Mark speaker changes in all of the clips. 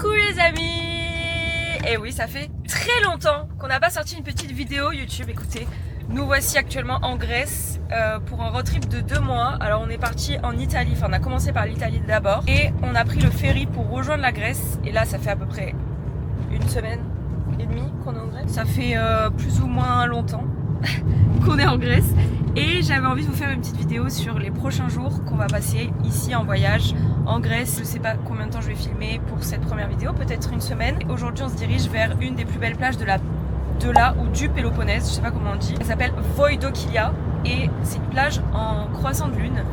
Speaker 1: Coucou les amis! Et oui, ça fait très longtemps qu'on n'a pas sorti une petite vidéo YouTube. Écoutez, nous voici actuellement en Grèce pour un road trip de 2 mois. Alors on est parti en Italie, enfin on a commencé par l'Italie d'abord. Et on a pris le ferry pour rejoindre la Grèce. Et là ça fait à peu près 1 semaine et demie qu'on est en Grèce. Ça fait plus ou moins longtemps qu'on est en Grèce. Et j'avais envie de vous faire une petite vidéo sur les prochains jours qu'on va passer ici en voyage en Grèce. Je sais pas combien de temps je vais filmer pour cette première vidéo, peut-être 1 semaine. Aujourd'hui on se dirige vers une des plus belles plages de la ou du Péloponnèse, je sais pas comment on dit. Elle s'appelle Voidokilia et c'est une plage en croissant de lune.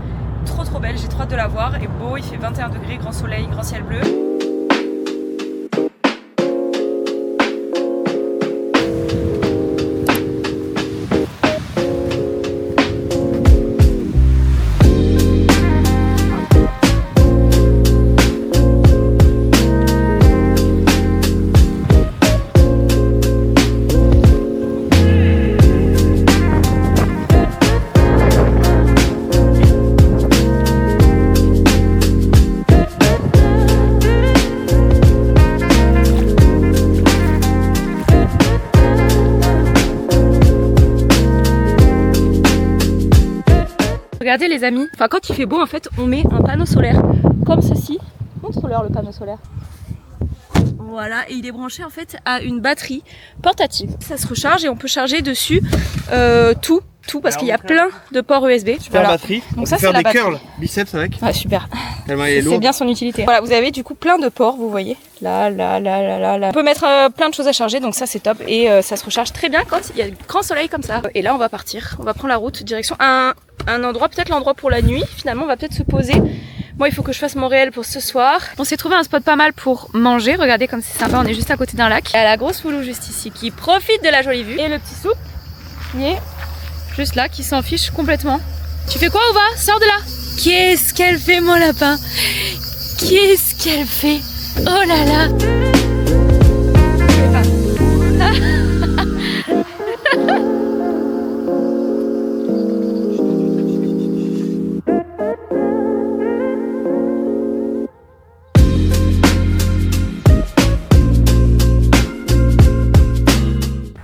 Speaker 1: Trop belle, j'ai trop hâte de la voir. Et beau, il fait 21 degrés, grand soleil, grand ciel bleu. Regardez les amis, enfin quand il fait beau en fait on met un panneau solaire comme ceci. Montre-leur le panneau solaire. Voilà, et il est branché en fait à une batterie portative. Ça se recharge et on peut charger dessus tout parce qu'il y a plein de ports USB.
Speaker 2: Super
Speaker 1: voilà.
Speaker 2: Batterie.
Speaker 1: Donc
Speaker 2: on
Speaker 1: ça
Speaker 2: peut faire
Speaker 1: c'est la
Speaker 2: des
Speaker 1: batterie.
Speaker 2: curls, biceps avec.
Speaker 1: Ah super.
Speaker 2: C'est
Speaker 1: bien son utilité. Voilà, vous avez du coup plein de ports, vous voyez. Là. On peut mettre plein de choses à charger, donc ça c'est top. Et ça se recharge très bien quand il y a le grand soleil comme ça. Et là on va partir, on va prendre la route direction un endroit, peut-être l'endroit pour la nuit. Finalement on va peut-être se poser. Moi il faut que je fasse mon réel pour ce soir. On s'est trouvé un spot pas mal pour manger. Regardez comme c'est sympa, on est juste à côté d'un lac. Il y a la grosse Foulou juste ici qui profite de la jolie vue. Et le petit soupe qui est juste là, qui s'en fiche complètement. Tu fais quoi Ova? Sors de là. Qu'est-ce qu'elle fait mon lapin? Qu'est-ce qu'elle fait? Oh là là.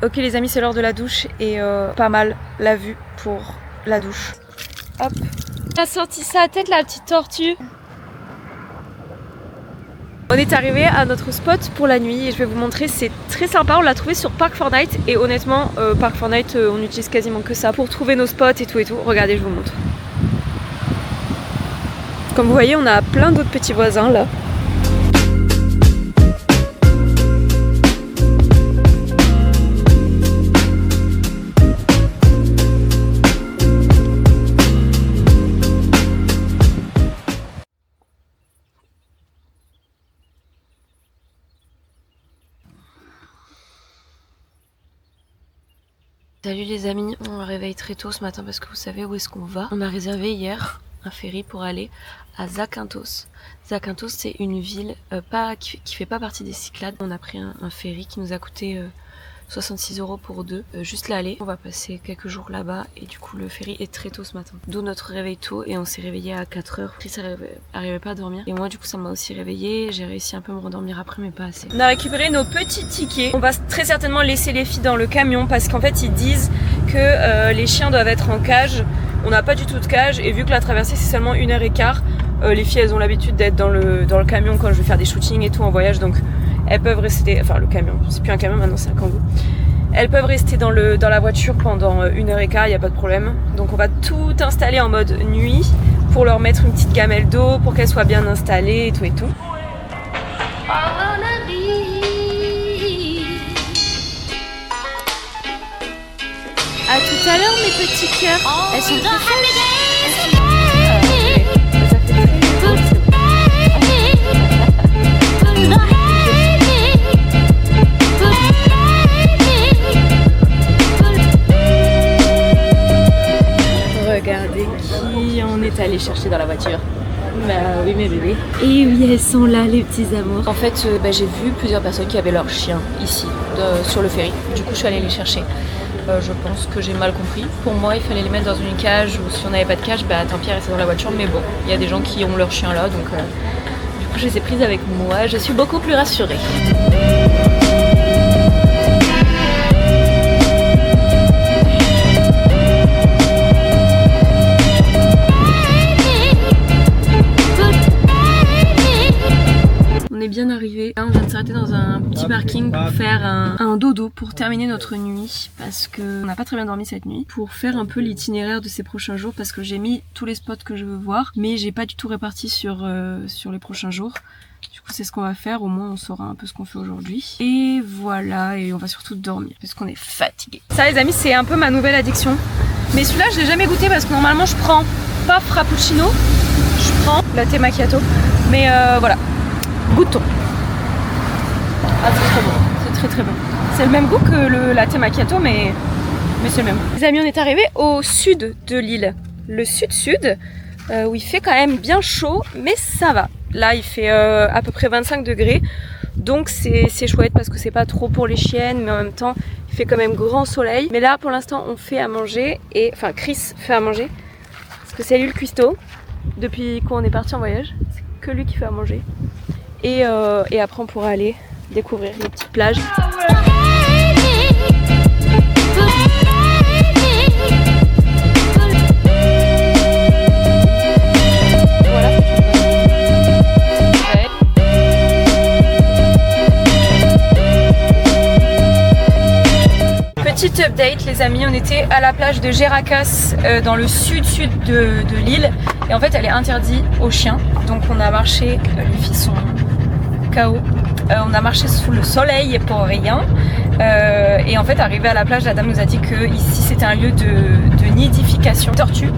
Speaker 1: Ok les amis, c'est l'heure de la douche et pas mal la vue pour la douche. Hop. Elle a sorti sa tête la petite tortue. On est arrivé à notre spot pour la nuit et je vais vous montrer, c'est très sympa, on l'a trouvé sur Park4Night et honnêtement Park4Night on utilise quasiment que ça pour trouver nos spots et tout. Regardez, je vous montre. Comme vous voyez on a plein d'autres petits voisins là. Salut les amis, on me réveille très tôt ce matin parce que vous savez où est-ce qu'on va. On a réservé hier un ferry pour aller à Zakynthos. Zakynthos c'est une ville qui fait pas partie des Cyclades. On a pris un ferry qui nous a coûté 66 € pour 2, juste l'aller. On va passer quelques jours là-bas et du coup le ferry est très tôt ce matin. D'où notre réveil tôt et on s'est réveillé à 4 h. Chris arrivait pas à dormir et moi du coup ça m'a aussi réveillée. J'ai réussi un peu à me rendormir après mais pas assez. On a récupéré nos petits tickets. On va très certainement laisser les filles dans le camion parce qu'en fait ils disent que les chiens doivent être en cage. On n'a pas du tout de cage et vu que la traversée c'est seulement 1h15, les filles elles ont l'habitude d'être dans le camion quand je vais faire des shootings et tout en voyage, donc elles peuvent rester, enfin le camion, c'est plus un camion maintenant c'est un kangou. Elles peuvent rester dans la voiture pendant 1h15, il n'y a pas de problème. Donc on va tout installer en mode nuit pour leur mettre une petite gamelle d'eau pour qu'elles soient bien installées et tout. À tout à l'heure mes petits cœurs, elles sont très fraîches. Regardez qui on est allé chercher dans la voiture. Bah oui mes bébés. Et oui elles sont là les petits amours. En fait j'ai vu plusieurs personnes qui avaient leur chien ici sur le ferry. Du coup je suis allée les chercher. Je pense que j'ai mal compris. Pour moi il fallait les mettre dans une cage ou si on n'avait pas de cage tant pis rester dans la voiture. Mais bon il y a des gens qui ont leur chien là donc du coup Je les ai prises avec moi, je suis beaucoup plus rassurée. On est bien arrivé. Là on vient de s'arrêter dans un petit parking pour faire un dodo pour terminer notre nuit parce qu'on n'a pas très bien dormi cette nuit. Pour faire un peu l'itinéraire de ces prochains jours parce que j'ai mis tous les spots que je veux voir mais j'ai pas du tout réparti sur les prochains jours. Du coup c'est ce qu'on va faire, au moins on saura un peu ce qu'on fait aujourd'hui. Et voilà, et on va surtout dormir parce qu'on est fatigué. Ça les amis c'est un peu ma nouvelle addiction. Mais celui-là je l'ai jamais goûté parce que normalement je prends pas frappuccino, je prends latte macchiato. Mais voilà. Goûtons. Ah c'est très bon, c'est très très bon. C'est le même goût que le latte macchiato mais c'est le même goût. Les amis on est arrivés au sud de l'île. Le sud-sud où il fait quand même bien chaud mais ça va. Là il fait à peu près 25 degrés donc c'est chouette parce que c'est pas trop pour les chiennes mais en même temps il fait quand même grand soleil. Mais là pour l'instant on fait à manger et enfin Chris fait à manger parce que c'est lui le cuistot. Depuis qu'on est parti en voyage c'est que lui qui fait à manger. Et après on pourra aller découvrir les petites plages. Petite update les amis, on était à la plage de Géracas dans le sud-sud de l'île et en fait elle est interdite aux chiens donc on a marché, les filles sont KO. On a marché sous le soleil pour rien et en fait arrivé à la plage la dame nous a dit que ici c'était un lieu de nidification de tortues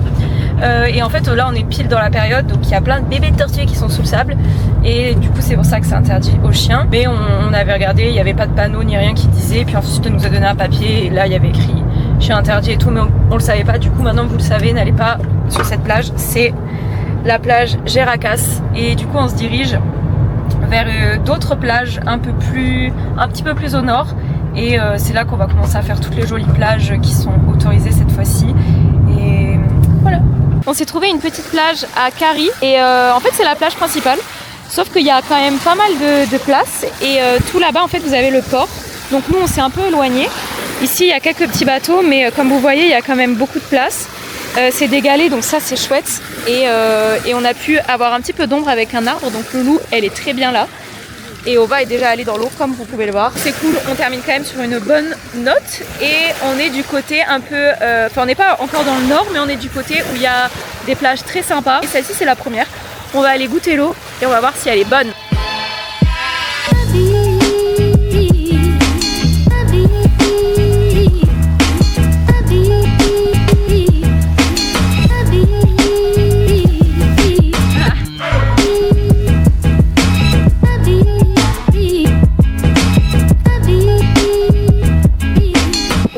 Speaker 1: et en fait là on est pile dans la période donc il y a plein de bébés de tortues qui sont sous le sable et du coup c'est pour ça que c'est interdit aux chiens. Mais on avait regardé, il n'y avait pas de panneau ni rien qui disait, puis ensuite on nous a donné un papier et là il y avait écrit chien interdit et tout mais on le savait pas. Du coup maintenant vous le savez, n'allez pas sur cette plage, c'est la plage Géracas et du coup on se dirige vers d'autres plages un petit peu plus au nord et c'est là qu'on va commencer à faire toutes les jolies plages qui sont autorisées cette fois-ci et voilà. On s'est trouvé une petite plage à Cari et en fait c'est la plage principale sauf qu'il y a quand même pas mal de places et tout là-bas en fait vous avez le port donc nous on s'est un peu éloigné. Ici il y a quelques petits bateaux mais comme vous voyez il y a quand même beaucoup de place. C'est des galets donc ça c'est chouette et on a pu avoir un petit peu d'ombre avec un arbre donc Loulou elle est très bien là et Ova est déjà allée dans l'eau comme vous pouvez le voir. C'est cool, on termine quand même sur une bonne note et on est du côté un peu, enfin on n'est pas encore dans le nord mais on est du côté où il y a des plages très sympas et celle-ci c'est la première. On va aller goûter l'eau et on va voir si elle est bonne.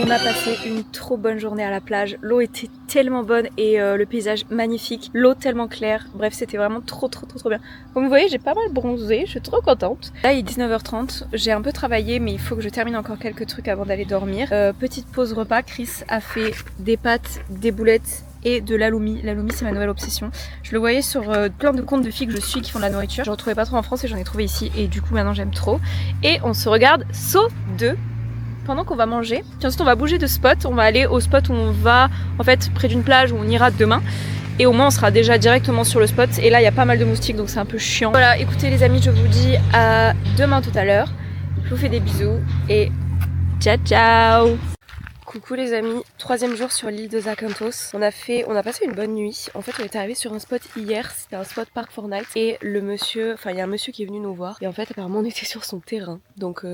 Speaker 1: On a passé une trop bonne journée à la plage, l'eau était tellement bonne et le paysage magnifique, l'eau tellement claire, bref c'était vraiment trop bien. Comme vous voyez j'ai pas mal bronzé, je suis trop contente. Là il est 19h30, j'ai un peu travaillé mais il faut que je termine encore quelques trucs avant d'aller dormir. Petite pause repas, Chris a fait des pâtes, des boulettes et de l'aloumi. L'aloumi c'est ma nouvelle obsession. Je le voyais sur plein de comptes de filles que je suis qui font de la nourriture. Je ne retrouvais pas trop en France et j'en ai trouvé ici et du coup maintenant j'aime trop. Et on se regarde Saw 2 pendant qu'on va manger. Puis ensuite on va bouger de spot, on va aller au spot où on va en fait près d'une plage où on ira demain. Et au moins on sera déjà directement sur le spot et là il y a pas mal de moustiques donc c'est un peu chiant. Voilà, écoutez les amis, je vous dis à demain tout à l'heure. Je vous fais des bisous et ciao ciao. Coucou les amis, troisième jour sur l'île de Zakynthos. On a passé une bonne nuit. En fait on est arrivé sur un spot hier, c'était un spot Park Fortnite et le monsieur, enfin il y a un monsieur qui est venu nous voir et en fait apparemment on était sur son terrain. Donc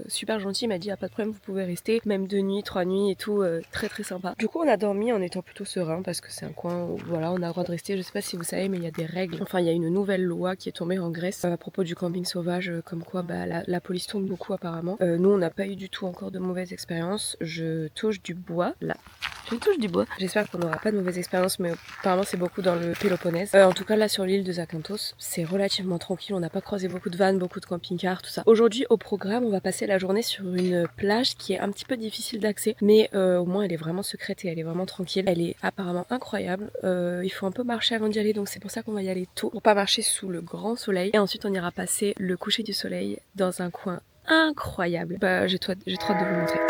Speaker 1: super gentil, il m'a dit ah, pas de problème, vous pouvez rester, même 2 nuits, 3 nuits et tout, très sympa. Du coup on a dormi en étant plutôt serein parce que c'est un coin où voilà on a le droit de rester. Je sais pas si vous savez mais il y a des règles, enfin il y a une nouvelle loi qui est tombée en Grèce à propos du camping sauvage, comme quoi bah, la police tourne beaucoup apparemment. Nous on n'a pas eu du tout encore de mauvaises expériences, je touche du bois là. Je touche du bois. J'espère qu'on n'aura pas de mauvaise expérience, mais apparemment c'est beaucoup dans le Péloponnèse. En tout cas là sur l'île de Zakynthos, c'est relativement tranquille, on n'a pas croisé beaucoup de vannes, beaucoup de camping-cars, tout ça. Aujourd'hui au programme, on va passer la journée sur une plage qui est un petit peu difficile d'accès, mais au moins elle est vraiment secrète et elle est vraiment tranquille. Elle est apparemment incroyable. Il faut un peu marcher avant d'y aller, donc c'est pour ça qu'on va y aller tôt, pour pas marcher sous le grand soleil. Et ensuite on ira passer le coucher du soleil dans un coin incroyable. J'ai trop hâte de vous montrer.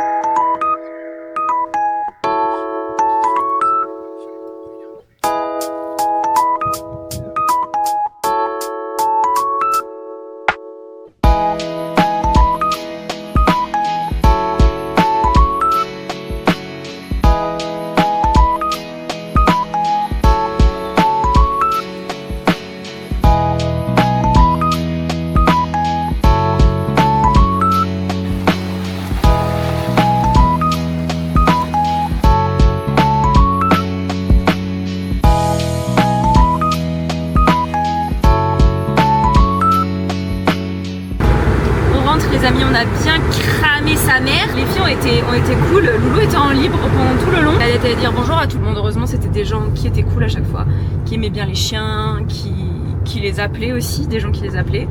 Speaker 1: Les amis, on a bien cramé sa mère. Les filles ont été cool. Loulou était en libre pendant tout le long. Elle était à dire bonjour à tout le monde. Heureusement, c'était des gens qui étaient cool à chaque fois, qui aimaient bien les chiens, qui les appelaient aussi, des gens qui les appelaient.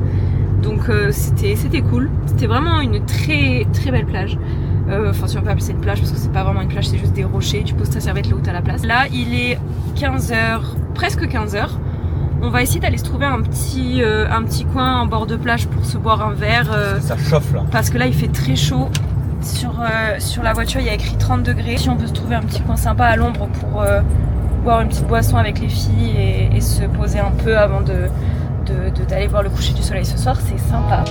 Speaker 1: Donc c'était cool. C'était vraiment une très très belle plage. Enfin, si on peut appeler ça une plage, parce que c'est pas vraiment une plage, c'est juste des rochers. Tu poses ta serviette là où t'as la place. Là, il est 15h, presque 15h. On va essayer d'aller se trouver un petit coin en bord de plage pour se boire un verre.
Speaker 2: Ça chauffe là.
Speaker 1: Parce que là il fait très chaud. Sur la voiture il y a écrit 30 degrés. Si on peut se trouver un petit coin sympa à l'ombre pour boire une petite boisson avec les filles et se poser un peu avant d'aller voir le coucher du soleil ce soir, c'est sympa.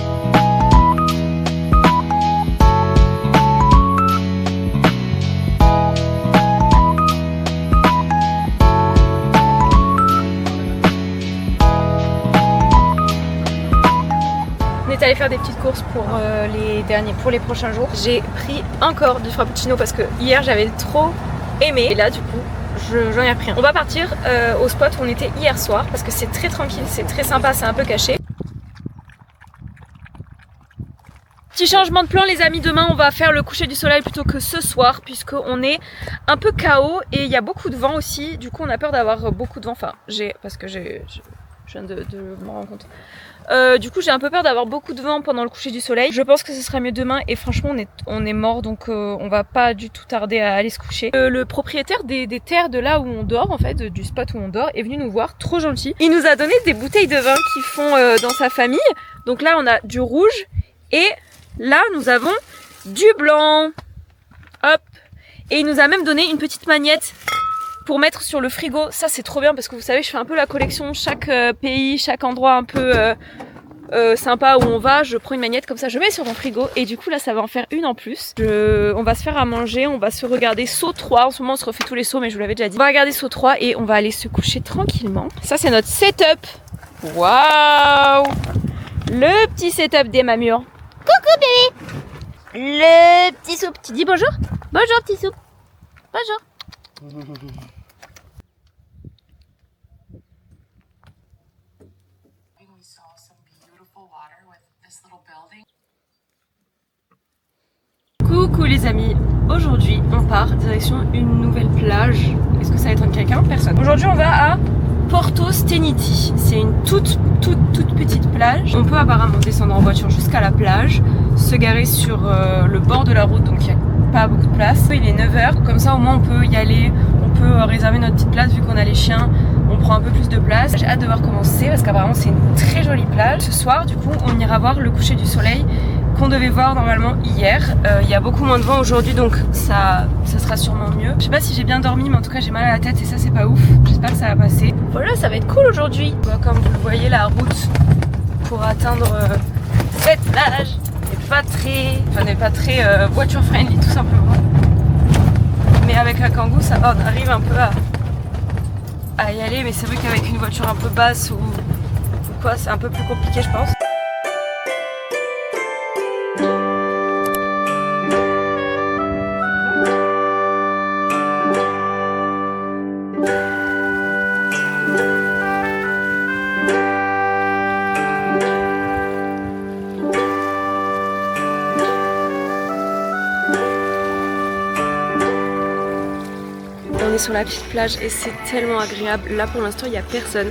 Speaker 1: On est allé faire des petites courses pour les prochains jours. J'ai pris encore du frappuccino parce que hier j'avais trop aimé et là du coup j'en ai repris un. On va partir au spot où on était hier soir parce que c'est très tranquille, c'est très sympa, c'est un peu caché. Petit changement de plan les amis, demain on va faire le coucher du soleil plutôt que ce soir puisqu'on est un peu KO et il y a beaucoup de vent aussi. Du coup on a peur d'avoir beaucoup de vent, enfin je viens de me rendre compte. Du coup j'ai un peu peur d'avoir beaucoup de vent pendant le coucher du soleil. Je pense que ce sera mieux demain et franchement on est mort donc on va pas du tout tarder à aller se coucher. Le propriétaire des terres de là où on dort en fait, du spot où on dort, est venu nous voir, trop gentil. Il nous a donné des bouteilles de vin qu'ils font dans sa famille. Donc là on a du rouge et là nous avons du blanc. Hop. Et il nous a même donné une petite magnette pour mettre sur le frigo. Ça c'est trop bien parce que vous savez je fais un peu la collection, chaque pays, chaque endroit un peu sympa où on va, je prends une magnette comme ça, je mets sur mon frigo et du coup là ça va en faire une en plus. On va se faire à manger, on va se regarder Saw 3, en ce moment on se refait tous les sauts mais je vous l'avais déjà dit. On va regarder Saw 3 et on va aller se coucher tranquillement. Ça c'est notre setup. Waouh, le petit setup des mamures. Coucou bébé. Le petit soupe, tu dis bonjour? Bonjour petit soupe. Bonjour. Coucou les amis, aujourd'hui on part direction une nouvelle plage. Est-ce que ça va être quelqu'un? Personne. Aujourd'hui on va à Porto Steniti. C'est une toute petite plage. On peut apparemment descendre en voiture jusqu'à la plage, se garer sur le bord de la route, donc il n'y a pas beaucoup de place. Il est 9h, comme ça au moins on peut y aller, on peut réserver notre petite place vu qu'on a les chiens, on prend un peu plus de place. J'ai hâte de voir comment c'est parce qu'apparemment c'est une très jolie plage. Ce soir du coup on ira voir le coucher du soleil qu'on devait voir normalement hier. Il y a beaucoup moins de vent aujourd'hui donc ça sera sûrement mieux. Je sais pas si j'ai bien dormi mais en tout cas j'ai mal à la tête et ça c'est pas ouf. J'espère que ça va passer. Voilà, ça va être cool aujourd'hui. Comme vous le voyez, la route pour atteindre cette plage n'est pas très voiture friendly tout simplement. Mais avec la Kangoo ça va, on arrive un peu à y aller, mais c'est vrai qu'avec une voiture un peu basse ou quoi c'est un peu plus compliqué je pense. sur la petite plage et c'est tellement agréable. Là pour l'instant il n'y a personne,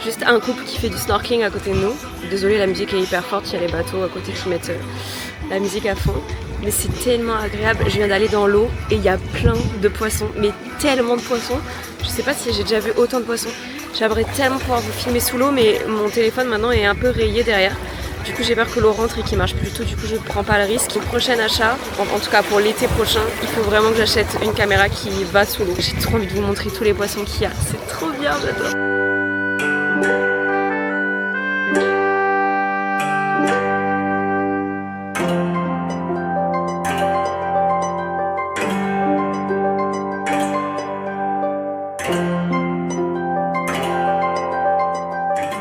Speaker 1: juste un couple qui fait du snorkeling à côté de nous. Désolée, la musique est hyper forte, il y a les bateaux à côté qui mettent la musique à fond. Mais c'est tellement agréable, je viens d'aller dans l'eau et il y a plein de poissons, mais tellement de poissons. Je sais pas si j'ai déjà vu autant de poissons. J'aimerais tellement pouvoir vous filmer sous l'eau, mais mon téléphone maintenant est un peu rayé derrière. Du coup j'ai peur que l'eau rentre et qu'il marche plus du tout, du coup je ne prends pas le risque. Mon prochain achat, en tout cas pour l'été prochain, il faut vraiment que j'achète une caméra qui va sous l'eau. J'ai trop envie de vous montrer tous les poissons qu'il y a, c'est trop bien, j'adore.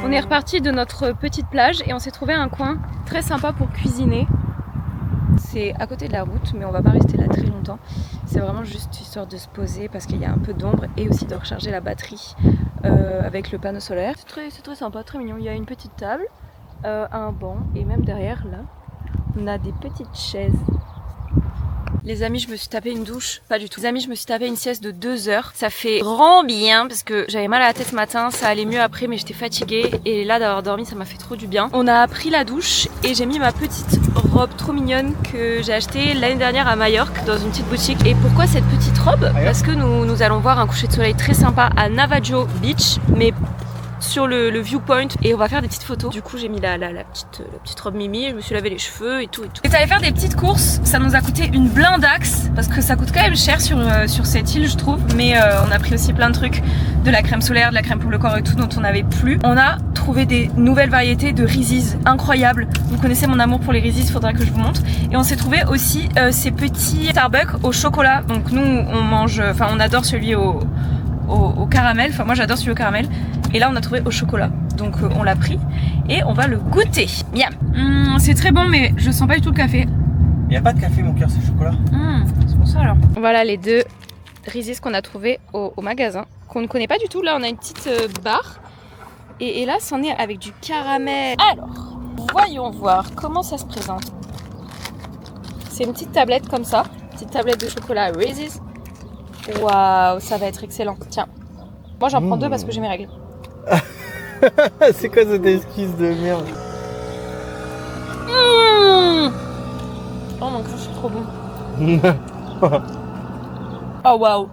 Speaker 1: On est reparti de notre petite plage et on s'est trouvé un coin très sympa pour cuisiner. C'est à côté de la route, mais on va pas rester là très longtemps. C'est vraiment juste histoire de se poser parce qu'il y a un peu d'ombre et aussi de recharger la batterie avec le panneau solaire. C'est très sympa, très mignon. Il y a une petite table, un banc et même derrière là, on a des petites chaises. Les amis, je me suis tapé une douche, pas du tout. Les amis, je me suis tapé une sieste de 2 heures. Ça fait grand bien parce que j'avais mal à la tête ce matin, ça allait mieux après mais j'étais fatiguée et là d'avoir dormi ça m'a fait trop du bien. On a pris la douche et j'ai mis ma petite robe trop mignonne que j'ai achetée l'année dernière à Majorque dans une petite boutique. Et pourquoi cette petite robe? Parce que nous allons voir un coucher de soleil très sympa à Navajo Beach, mais sur le viewpoint et on va faire des petites photos. Du coup j'ai mis la petite robe Mimi, je me suis lavé les cheveux et tout. On est allé faire des petites courses, ça nous a coûté une blindaxe parce que ça coûte quand même cher sur cette île je trouve, mais on a pris aussi plein de trucs, de la crème solaire, de la crème pour le corps et tout dont on n'avait plus. On a trouvé des nouvelles variétés de Reese's incroyables, vous connaissez mon amour pour les Reese's, faudra que je vous montre. Et on s'est trouvé aussi ces petits Starbucks au chocolat, donc nous on mange, enfin on adore celui au caramel, enfin moi j'adore celui au caramel et là on a trouvé au chocolat donc on l'a pris et on va le goûter. Miam. C'est très bon mais je sens pas du tout le café.
Speaker 2: Il n'y a pas de café mon cœur, c'est le chocolat.
Speaker 1: C'est pour ça alors. Voilà les deux Reese's qu'on a trouvé au magasin, qu'on ne connaît pas du tout. Là on a une petite barre et là c'en est avec du caramel. Alors voyons voir comment ça se présente. C'est une petite tablette comme ça, petite tablette de chocolat Reese's. Waouh, ça va être excellent. Tiens, moi j'en prends 2 parce que j'ai mes règles.
Speaker 2: C'est quoi cette esquisse de merde?
Speaker 1: Oh mon dieu, c'est trop bon. Oh waouh.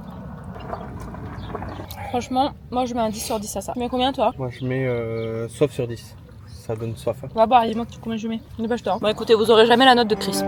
Speaker 1: Franchement, moi je mets un 10 sur 10 à ça. Tu mets combien toi?
Speaker 2: Moi je mets soif sur 10. Ça donne soif.
Speaker 1: On va voir, dis-moi combien je mets. Dépêche-toi. Bon écoutez, vous aurez jamais la note de Chris.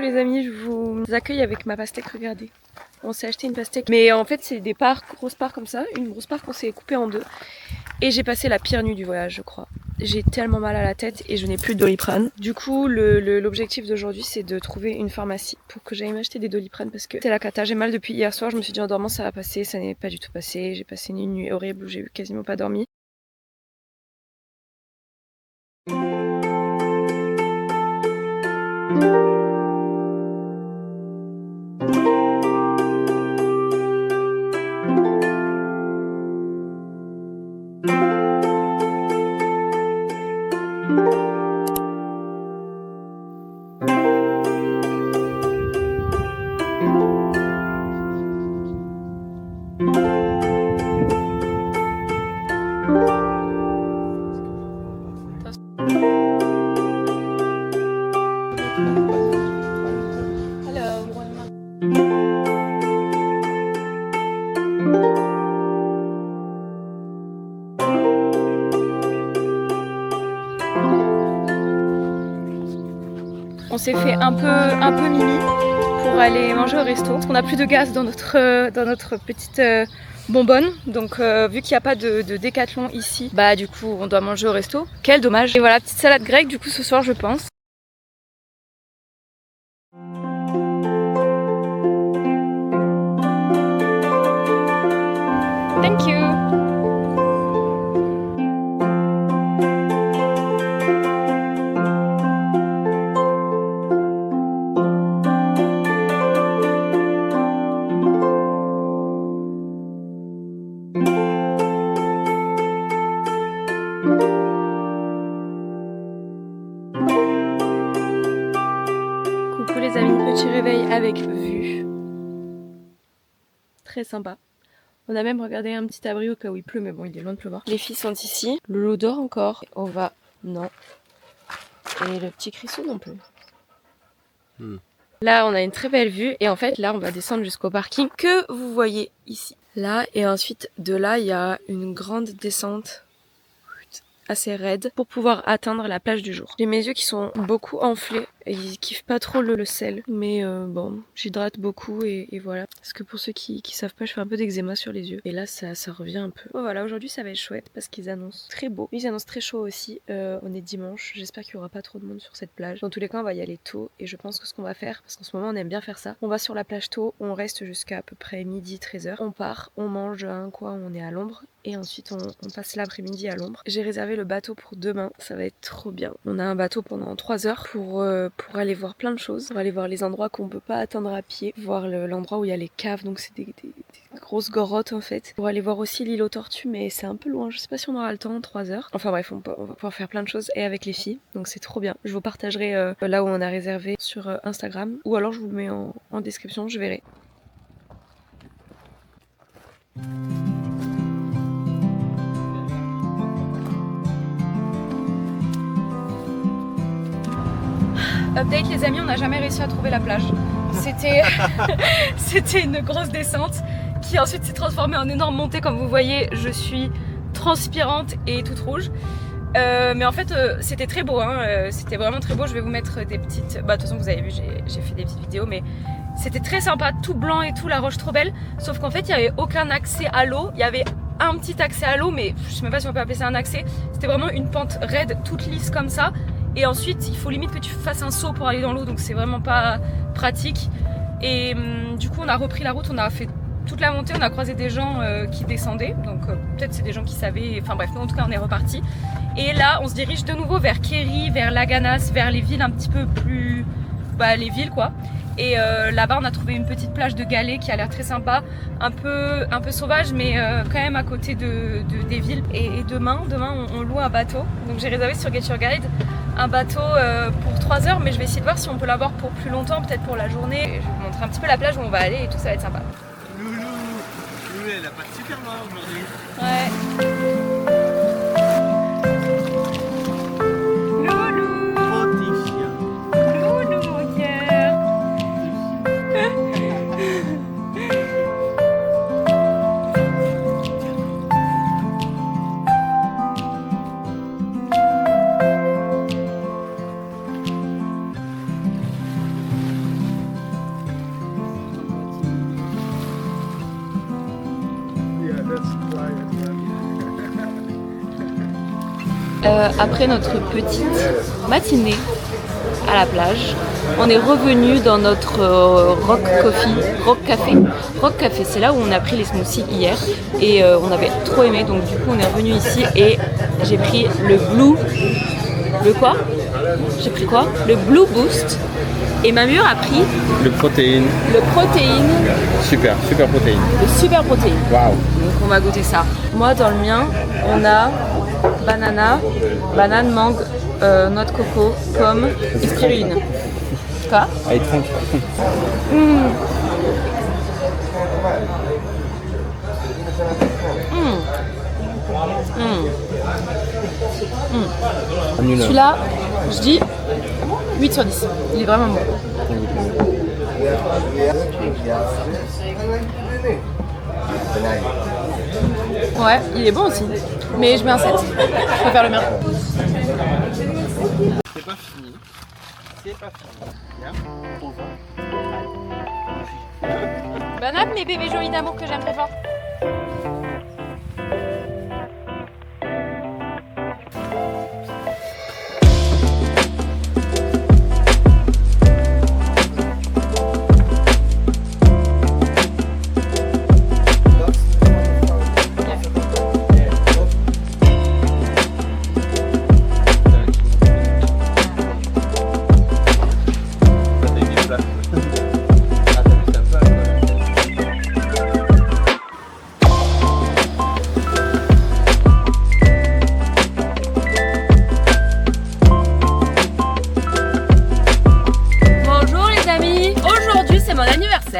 Speaker 1: Les amis, je vous accueille avec ma pastèque, regardez. On s'est acheté une pastèque, mais en fait c'est des parts, grosses parts comme ça, une grosse part qu'on s'est coupée en 2. Et j'ai passé la pire nuit du voyage je crois. J'ai tellement mal à la tête et je n'ai plus de Doliprane. Du coup l'objectif d'aujourd'hui c'est de trouver une pharmacie pour que j'aille m'acheter des Doliprane parce que c'est la cata. J'ai mal depuis hier soir, je me suis dit en dormant ça va passer, ça n'est pas du tout passé. J'ai passé une nuit horrible où j'ai quasiment pas dormi. On s'est fait un peu mimi pour aller manger au resto. Parce qu'on n'a plus de gaz dans notre petite bonbonne. Donc vu qu'il n'y a pas de Décathlon ici, bah du coup on doit manger au resto. Quel dommage. Et voilà, petite salade grecque du coup ce soir je pense. Thank you. Coucou les amis, petit réveil avec vue. Très sympa. On a même regardé un petit abri au cas où il pleut, mais bon, il est loin de pleuvoir. Les filles sont ici. Lolo dort encore. On va... Non. Et le petit Crissou non plus. Là, on a une très belle vue. Et en fait, là, on va descendre jusqu'au parking que vous voyez ici. Là, et ensuite, de là, il y a une grande descente assez raide pour pouvoir atteindre la plage du jour. J'ai mes yeux qui sont beaucoup enflés et ils kiffent pas trop le sel, mais bon, j'hydrate beaucoup et voilà. Parce que pour ceux qui savent pas, je fais un peu d'eczéma sur les yeux et là ça revient un peu. Bon voilà, aujourd'hui ça va être chouette parce qu'ils annoncent très beau. Ils annoncent très chaud aussi. On est dimanche, j'espère qu'il y aura pas trop de monde sur cette plage. Dans tous les cas, on va y aller tôt et je pense que ce qu'on va faire, parce qu'en ce moment on aime bien faire ça, on va sur la plage tôt, on reste jusqu'à à peu près midi, 13h. On part, on mange à un coin où on est à l'ombre et ensuite on passe l'après-midi à l'ombre. J'ai réservé le bateau pour demain, ça va être trop bien. On a un bateau pendant 3 heures pour aller voir plein de choses, pour aller voir les endroits qu'on peut pas atteindre à pied, voir l'endroit où il y a les caves, donc c'est des grosses grottes en fait, pour aller voir aussi l'île aux tortues, mais c'est un peu loin, je sais pas si on aura le temps, 3 heures. Enfin bref, on va pouvoir faire plein de choses et avec les filles, donc c'est trop bien. Je vous partagerai là où on a réservé sur Instagram, ou alors je vous le mets en description, je verrai. Update les amis, on n'a jamais réussi à trouver la plage. C'était une grosse descente qui ensuite s'est transformée en énorme montée. Comme vous voyez, je suis transpirante et toute rouge. Mais en fait, c'était très beau, hein. C'était vraiment très beau. Je vais vous mettre des petites... Bah de toute façon, vous avez vu, j'ai fait des petites vidéos, mais c'était très sympa, tout blanc et tout, la roche trop belle. Sauf qu'en fait, il n'y avait aucun accès à l'eau. Il y avait un petit accès à l'eau, mais je sais même pas si on peut appeler ça un accès. C'était vraiment une pente raide, toute lisse comme ça. Et ensuite, il faut limite que tu fasses un saut pour aller dans l'eau, donc c'est vraiment pas pratique. Et du coup, on a repris la route, on a fait toute la montée, on a croisé des gens qui descendaient, donc peut-être c'est des gens qui savaient, enfin bref, nous en tout cas on est reparti. Et là, on se dirige de nouveau vers Kéry, vers Laganas, vers les villes un petit peu plus... Bah les villes quoi. Et là-bas, on a trouvé une petite plage de galets qui a l'air très sympa, un peu sauvage, mais quand même à côté des villes. Et demain on loue un bateau. Donc j'ai réservé sur Get Your Guide un bateau pour 3 heures, mais je vais essayer de voir si on peut l'avoir pour plus longtemps, peut-être pour la journée. Et je vais vous montrer un petit peu la plage où on va aller et tout, ça va être sympa.
Speaker 2: Loulou, elle a pas super loin aujourd'hui.
Speaker 1: Ouais. Après notre petite matinée à la plage, on est revenu dans notre Rock Café. Rock Café, c'est là où on a pris les smoothies hier et on avait trop aimé, donc du coup on est revenu ici et j'ai pris le Blue... Le quoi? J'ai pris quoi? Le Blue Boost. Et ma mûre a pris...
Speaker 2: Le protéine.
Speaker 1: Le protéine.
Speaker 2: Super protéine.
Speaker 1: Le super protéine.
Speaker 2: Waouh.
Speaker 1: Donc on va goûter ça. Moi dans le mien, on a banane, mangue, noix de coco, pomme et spiruline. Quoi?
Speaker 2: Ah, il tranche. Celui-là, je dis 8 sur 10. Il est vraiment bon. Ouais, il est bon aussi. Mais je mets un 7. Je préfère le mien. C'est pas fini. Bien.
Speaker 1: Bon app, mes bébés jolis d'amour que j'aime très fort.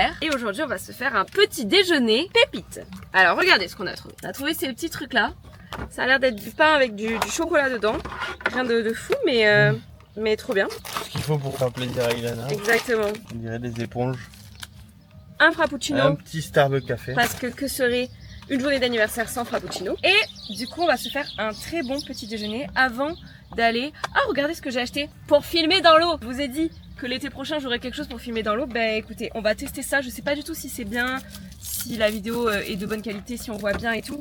Speaker 1: hier. Et aujourd'hui on va se faire un petit déjeuner pépite. Alors regardez ce qu'on a trouvé. On a trouvé ces petits trucs là. Ça a l'air d'être du pain avec du chocolat dedans. Rien de fou mais trop bien.
Speaker 3: Ce qu'il faut pour faire plaisir à Ilana.
Speaker 1: Exactement.
Speaker 3: On dirait des éponges.
Speaker 1: Un frappuccino.
Speaker 3: Un petit Starbucks café.
Speaker 1: Parce que serait une journée d'anniversaire sans frappuccino. Et du coup on va se faire un très bon petit déjeuner avant d'aller... Ah regardez ce que j'ai acheté pour filmer dans l'eau. Je vous ai dit que l'été prochain j'aurai quelque chose pour filmer dans l'eau. Ben écoutez, on va tester ça. Je sais pas du tout si c'est bien, si la vidéo est de bonne qualité, si on voit bien et tout.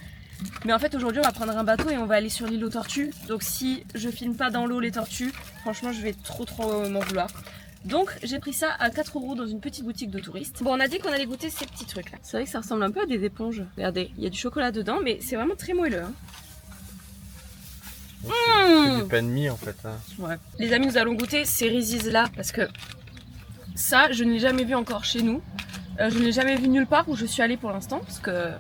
Speaker 1: Mais en fait aujourd'hui on va prendre un bateau et on va aller sur l'île aux tortues. Donc si je filme pas dans l'eau les tortues, franchement je vais trop m'en vouloir. Donc j'ai pris ça à 4 € dans une petite boutique de touristes. Bon on a dit qu'on allait goûter ces petits trucs là. C'est vrai que ça ressemble un peu à des éponges. Regardez, il y a du chocolat dedans mais c'est vraiment très moelleux hein.
Speaker 3: C'est du pain de mie en fait hein.
Speaker 1: Ouais. Les amis, nous allons goûter ces Reese's là parce que ça je ne l'ai jamais vu encore chez nous. Je ne l'ai jamais vu nulle part où je suis allée pour l'instant parce que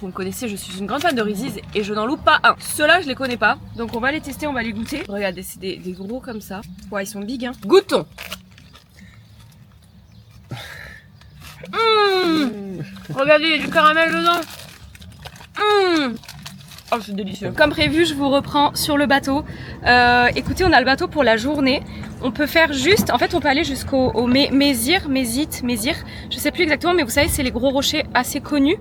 Speaker 1: vous me connaissez, je suis une grande fan de Reese's et je n'en loupe pas un. Ceux-là, je les connais pas. Donc on va les tester, on va les goûter. Regardez, c'est des gros comme ça. Ouais, ils sont big hein. Goûtons. Regardez, il y a du caramel dedans. Oh, c'est délicieux. Comme prévu, je vous reprends sur le bateau. Écoutez, on a le bateau pour la journée. On peut faire juste, en fait, on peut aller jusqu'au Mézir. Je sais plus exactement, mais vous savez, c'est les gros rochers assez connus.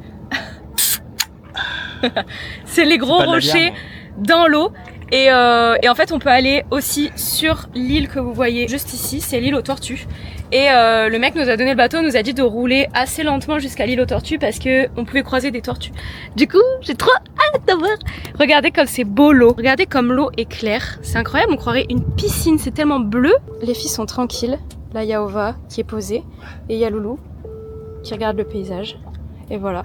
Speaker 1: C'est les gros rochers dans l'eau. Et en fait on peut aller aussi sur l'île que vous voyez juste ici, c'est l'île aux tortues. Et le mec nous a donné le bateau, nous a dit de rouler assez lentement jusqu'à l'île aux tortues parce que on pouvait croiser des tortues. Du coup j'ai trop hâte d'avoir. Regardez comme c'est beau l'eau, regardez comme l'eau est claire, c'est incroyable, on croirait une piscine, c'est tellement bleu. Les filles sont tranquilles, là il y a Ova qui est posée et il y a Loulou qui regarde le paysage. Et voilà.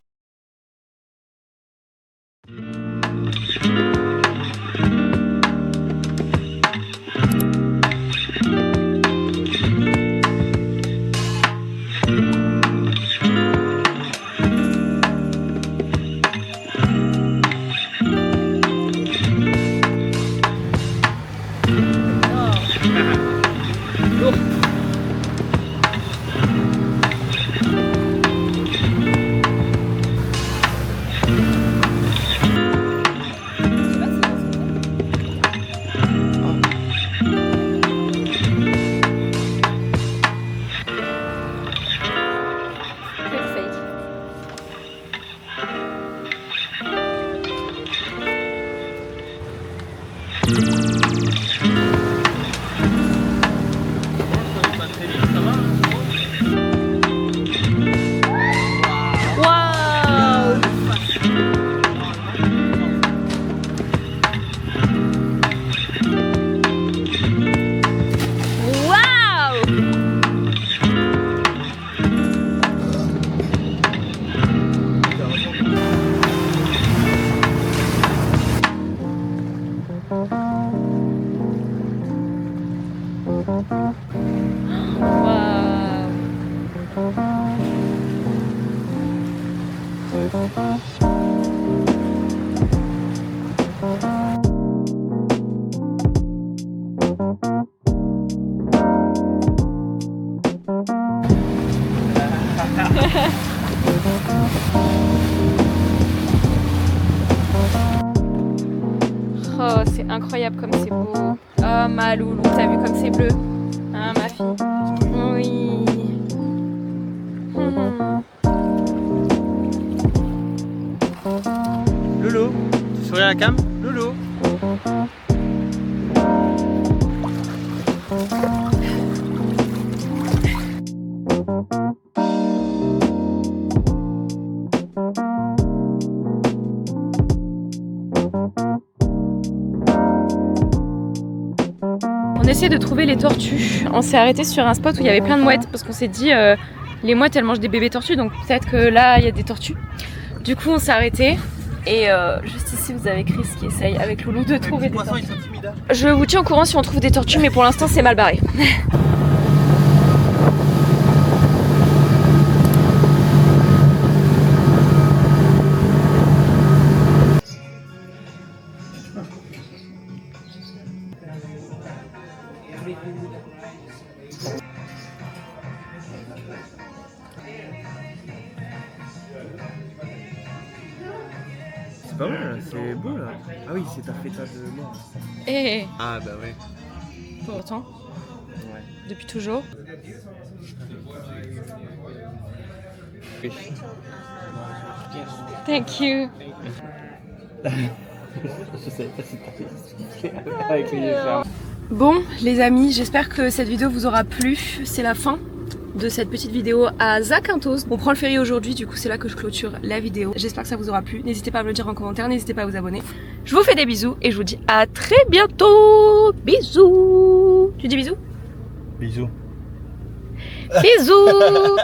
Speaker 1: Oh, c'est incroyable comme c'est beau. Oh, ma loulou, t'as vu comme c'est bleu? Hein, ma fille? Oui.
Speaker 3: Loulou, tu souris à la cam? Loulou.
Speaker 1: On essaie de trouver les tortues. On s'est arrêté sur un spot où il y avait plein de mouettes parce qu'on s'est dit les mouettes elles mangent des bébés tortues donc peut-être que là il y a des tortues. Du coup on s'est arrêté et juste ici vous avez Chris qui essaye avec Loulou de trouver des tortues. Je vous tiens au courant si on trouve des tortues mais pour l'instant c'est mal barré.
Speaker 3: pas mal, c'est beau là. Ah oui, c'est ta fêta de mort.
Speaker 2: Eh,
Speaker 3: Ah bah ouais.
Speaker 2: pour autant,
Speaker 3: Ouais.
Speaker 2: depuis toujours.
Speaker 3: Oui.
Speaker 2: Thank you.
Speaker 3: Je savais pas si t'avais avec les yeux fermés.
Speaker 2: Bon, les amis, j'espère que cette vidéo vous aura plu. C'est la fin de cette petite vidéo à Zakynthos. On prend le ferry aujourd'hui, du coup c'est là que je clôture la vidéo. J'espère que ça vous aura plu. N'hésitez pas à me le dire en commentaire, n'hésitez pas à vous abonner. Je vous fais des bisous et je vous dis à très bientôt. Bisous. Tu dis bisous?
Speaker 3: Bisous.
Speaker 2: Bisous.